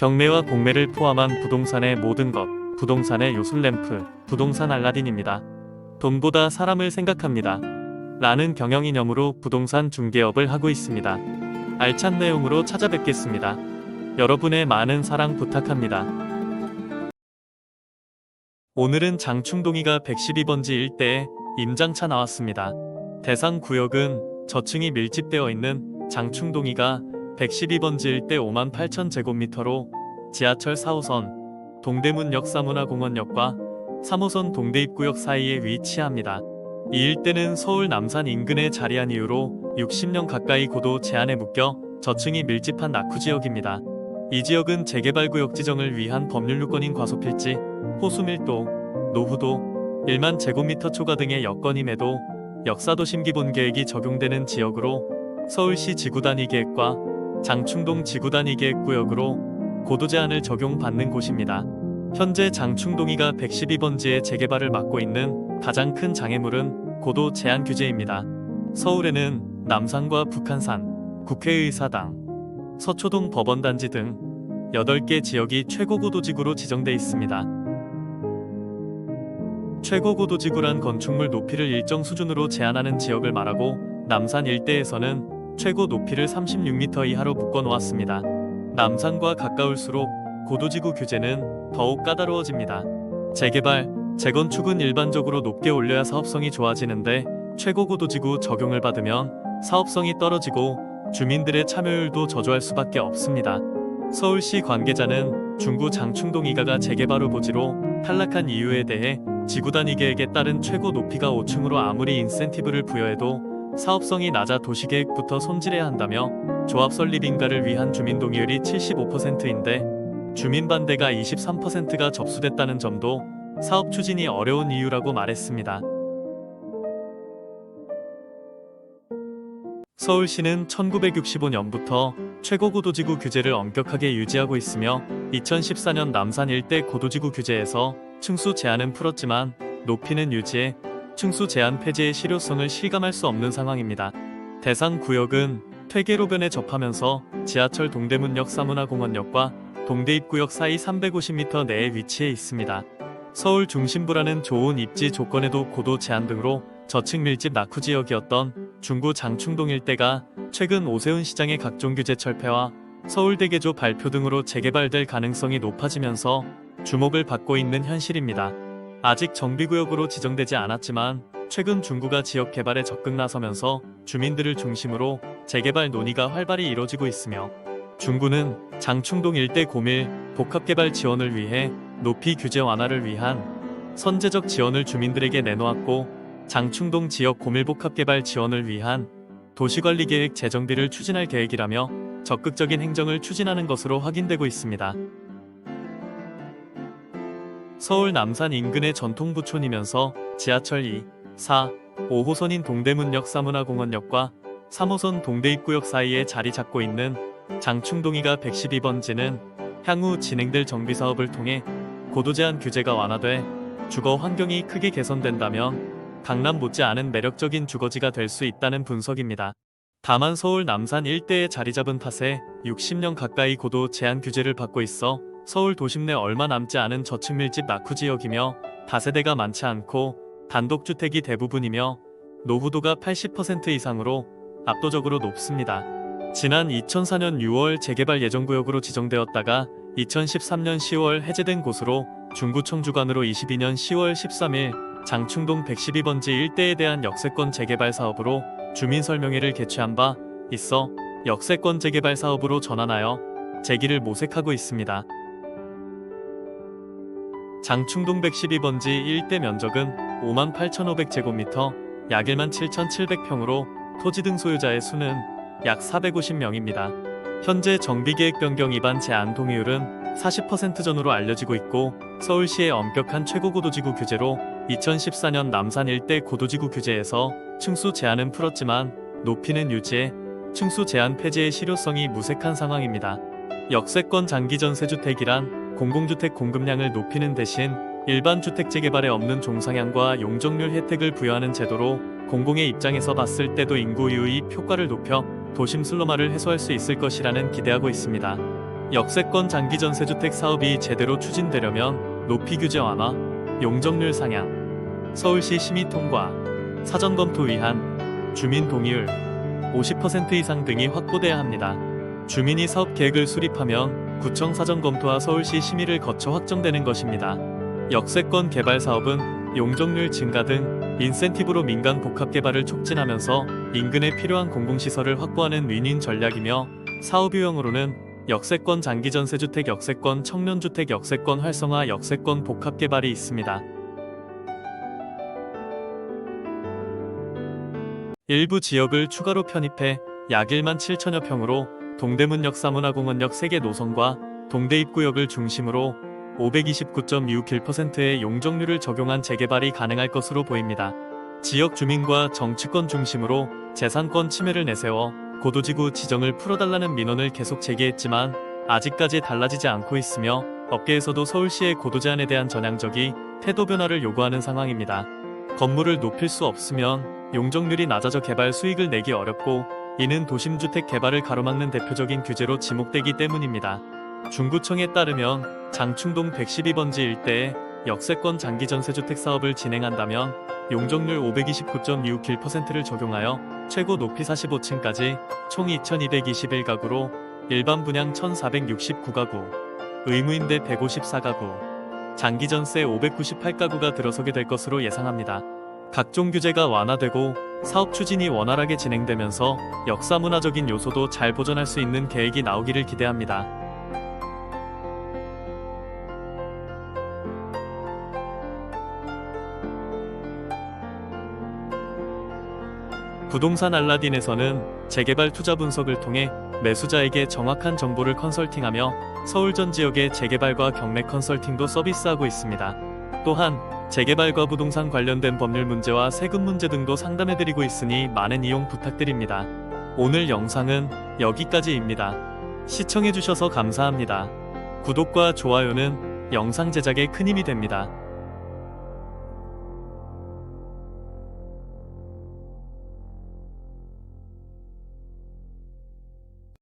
경매와 공매를 포함한 부동산의 모든 것, 부동산의 요술램프, 부동산 알라딘입니다. 돈보다 사람을 생각합니다. 라는 경영이념으로 부동산 중개업을 하고 있습니다. 알찬 내용으로 찾아뵙겠습니다. 여러분의 많은 사랑 부탁합니다. 오늘은 장충동이가 112번지 일대에 임장차 나왔습니다. 대상 구역은 저층이 밀집되어 있는 장충동이가 112번지 일대 58,000제곱미터로 지하철 4호선 동대문역 사문화공원역과 3호선 동대입구역 사이에 위치합니다. 이 일대는 서울 남산 인근에 자리한 이후로 60년 가까이 고도 제한에 묶여 저층이 밀집한 낙후지역입니다. 이 지역은 재개발구역 지정을 위한 법률 요건인 과소필지, 호수밀도, 노후도, 1만 제곱미터 초과 등의 여건임에도 역사도심기본계획이 적용되는 지역으로 서울시 지구단위계획과 장충동 지구단위계획구역으로 고도제한을 적용받는 곳입니다. 현재 장충동이가 112번지의 재개발을 맡고 있는 가장 큰 장애물은 고도 제한 규제입니다. 서울에는 남산과 북한산, 국회의사당, 서초동 법원단지 등 8개 지역이 최고고도지구로 지정돼 있습니다. 최고고도지구란 건축물 높이를 일정 수준으로 제한하는 지역을 말하고 남산 일대에서는 최고 높이를 36m 이하로 묶어놓았습니다. 남산과 가까울수록 고도지구 규제는 더욱 까다로워집니다. 재개발, 재건축은 일반적으로 높게 올려야 사업성이 좋아지는데 최고고도지구 적용을 받으면 사업성이 떨어지고 주민들의 참여율도 저조할 수밖에 없습니다. 서울시 관계자는 중구 장충동 이가가 재개발 후보지로 탈락한 이유에 대해 지구단위계획에 따른 최고 높이가 5층으로 아무리 인센티브를 부여해도 사업성이 낮아 도시계획부터 손질해야 한다며 조합 설립 인가를 위한 주민 동의율이 75%인데 주민 반대가 23%가 접수됐다는 점도 사업 추진이 어려운 이유라고 말했습니다. 서울시는 1965년부터 최고고도지구 규제를 엄격하게 유지하고 있으며 2014년 남산 일대 고도지구 규제에서 층수 제한은 풀었지만 높이는 유지해 층수 제한 폐지의 실효성을 실감할 수 없는 상황입니다. 대상 구역은 퇴계로변에 접하면서 지하철 동대문역 사문화공원역과 동대입구역 사이 350m 내에 위치해 있습니다. 서울 중심부라는 좋은 입지 조건에도 고도 제한 등으로 저층 밀집 낙후지역이었던 중구 장충동 일대가 최근 오세훈 시장의 각종 규제 철폐와 서울대개조 발표 등으로 재개발될 가능성이 높아지면서 주목을 받고 있는 현실입니다. 아직 정비구역으로 지정되지 않았지만 최근 중구가 지역 개발에 적극 나서면서 주민들을 중심으로 재개발 논의가 활발히 이뤄지고 있으며 중구는 장충동 일대 고밀 복합개발 지원을 위해 높이 규제 완화를 위한 선제적 지원을 주민들에게 내놓았고 장충동 지역 고밀복합개발 지원을 위한 도시관리계획 재정비를 추진할 계획이라며 적극적인 행정을 추진하는 것으로 확인되고 있습니다. 서울 남산 인근의 전통부촌이면서 지하철 2, 4, 5호선인 동대문역 사문화공원역과 3호선 동대입구역 사이에 자리 잡고 있는 장충동이가 112번지는 향후 진행될 정비사업을 통해 고도제한 규제가 완화돼 주거 환경이 크게 개선된다면 강남 못지않은 매력적인 주거지가 될 수 있다는 분석입니다. 다만 서울 남산 일대에 자리 잡은 탓에 60년 가까이 고도 제한 규제를 받고 있어 서울 도심 내 얼마 남지 않은 저층 밀집 낙후지역이며 다세대가 많지 않고 단독주택이 대부분이며 노후도가 80% 이상으로 압도적으로 높습니다. 지난 2004년 6월 재개발 예정구역으로 지정되었다가 2013년 10월 해제된 곳으로 중구청 주관으로 22년 10월 13일 장충동 112번지 일대에 대한 역세권 재개발 사업으로 주민설명회를 개최한 바 있어 역세권 재개발 사업으로 전환하여 재기를 모색하고 있습니다. 장충동 112번지 일대 면적은 58,500제곱미터, 약 17,700평으로 토지 등 소유자의 수는 약 450명입니다. 현재 정비계획 변경 위반 제한 동의율은 40% 전후로 알려지고 있고 서울시의 엄격한 최고고도지구 규제로 2014년 남산 일대 고도지구 규제에서 층수 제한은 풀었지만 높이는 유지해 층수 제한 폐지의 실효성이 무색한 상황입니다. 역세권 장기전세주택이란 공공주택 공급량을 높이는 대신 일반 주택 재개발에 없는 종상향과 용적률 혜택을 부여하는 제도로 공공의 입장에서 봤을 때도 인구 유입 효과를 높여 도심 슬럼화를 해소할 수 있을 것이라는 기대하고 있습니다. 역세권 장기 전세주택 사업이 제대로 추진되려면 높이 규제 완화, 용적률 상향, 서울시 심의 통과, 사전 검토 위한, 주민 동의율 50% 이상 등이 확보돼야 합니다. 주민이 사업 계획을 수립하면 구청 사전 검토와 서울시 심의를 거쳐 확정되는 것입니다. 역세권 개발 사업은 용적률 증가 등 인센티브로 민간 복합 개발을 촉진하면서 인근에 필요한 공공시설을 확보하는 윈윈 전략이며 사업 유형으로는 역세권 장기 전세주택, 역세권 청년주택, 역세권 활성화, 역세권 복합 개발이 있습니다. 일부 지역을 추가로 편입해 약 1만 7천여 평으로 동대문역 사문화공원역 3개 노선과 동대입구역을 중심으로 529.61%의 용적률을 적용한 재개발이 가능할 것으로 보입니다. 지역 주민과 정치권 중심으로 재산권 침해를 내세워 고도지구 지정을 풀어달라는 민원을 계속 제기했지만 아직까지 달라지지 않고 있으며 업계에서도 서울시의 고도 제한에 대한 전향적인 태도 변화를 요구하는 상황입니다. 건물을 높일 수 없으면 용적률이 낮아져 개발 수익을 내기 어렵고 이는 도심주택 개발을 가로막는 대표적인 규제로 지목되기 때문입니다. 중구청에 따르면 장충동 112번지 일대에 역세권 장기 전세주택 사업을 진행한다면 용적률 529.61%를 적용하여 최고 높이 45층까지 총 2221가구로 일반 분양 1469가구, 의무임대 154가구, 장기 전세 598가구가 들어서게 될 것으로 예상합니다. 각종 규제가 완화되고 사업 추진이 원활하게 진행되면서 역사문화적인 요소도 잘 보존할 수 있는 계획이 나오기를 기대합니다. 부동산 알라딘에서는 재개발 투자 분석을 통해 매수자에게 정확한 정보를 컨설팅하며 서울 전 지역의 재개발과 경매 컨설팅도 서비스하고 있습니다. 또한 재개발과 부동산 관련된 법률 문제와 세금 문제 등도 상담해드리고 있으니 많은 이용 부탁드립니다. 오늘 영상은 여기까지입니다. 시청해주셔서 감사합니다. 구독과 좋아요는 영상 제작에 큰 힘이 됩니다.